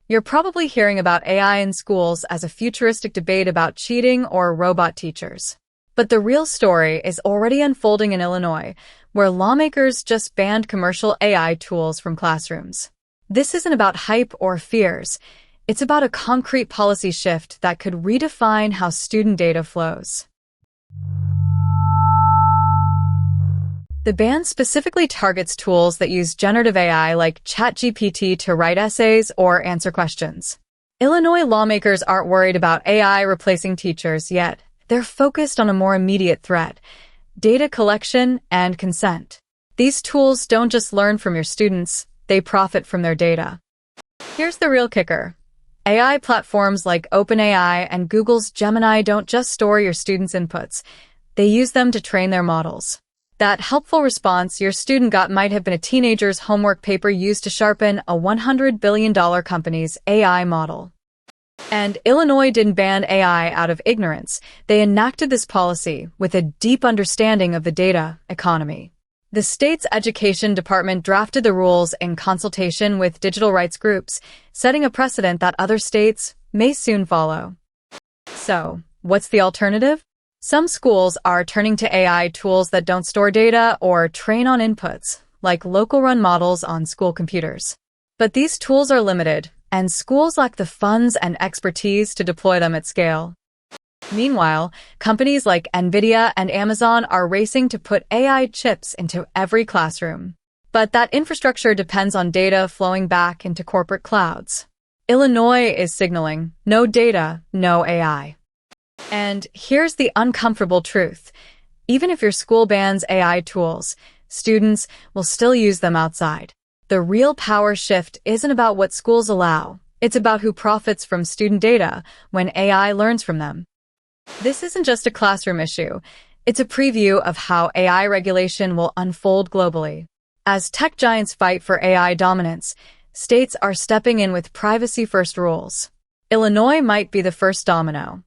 You're probably hearing about AI in schools as a futuristic debate about cheating or robot teachers. But the real story is already unfolding in Illinois, where lawmakers just banned commercial AI tools from classrooms. This isn't about hype or fears. It's about a concrete policy shift that could redefine how student data flows. The ban specifically targets tools that use generative AI like ChatGPT to write essays or answer questions. Illinois lawmakers aren't worried about AI replacing teachers yet. They're focused on a more immediate threat: data collection and consent. These tools don't just learn from your students, they profit from their data. Here's the real kicker. AI platforms like OpenAI and Google's Gemini don't just store your students' inputs. They use them to train their models. That helpful response your student got might have been a teenager's homework paper used to sharpen a $100 billion company's AI model. And Illinois didn't ban AI out of ignorance. They enacted this policy with a deep understanding of the data economy. The state's education department drafted the rules in consultation with digital rights groups, setting a precedent that other states may soon follow. So, what's the alternative? Some schools are turning to AI tools that don't store data or train on inputs, like local-run models on school computers. But these tools are limited, and schools lack the funds and expertise to deploy them at scale. Meanwhile, companies like Nvidia and Amazon are racing to put AI chips into every classroom. But that infrastructure depends on data flowing back into corporate clouds. Illinois is signaling, no data, no AI. And here's the uncomfortable truth. Even if your school bans AI tools, students will still use them outside. The real power shift isn't about what schools allow. It's about who profits from student data when AI learns from them. This isn't just a classroom issue. It's a preview of how AI regulation will unfold globally. As tech giants fight for AI dominance, states are stepping in with privacy-first rules. Illinois might be the first domino.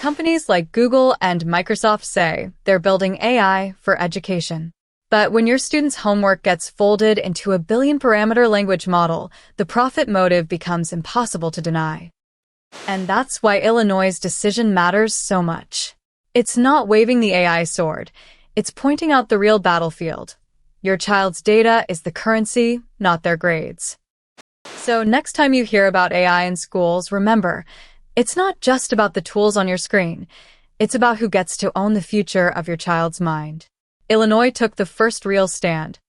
Companies like Google and Microsoft say they're building AI for education. But when your student's homework gets folded into a billion-parameter language model, the profit motive becomes impossible to deny. And that's why Illinois' decision matters so much. It's not waving the AI sword. It's pointing out the real battlefield. Your child's data is the currency, not their grades. So next time you hear about AI in schools, remember, it's not just about the tools on your screen. It's about who gets to own the future of your child's mind. Illinois took the first real stand.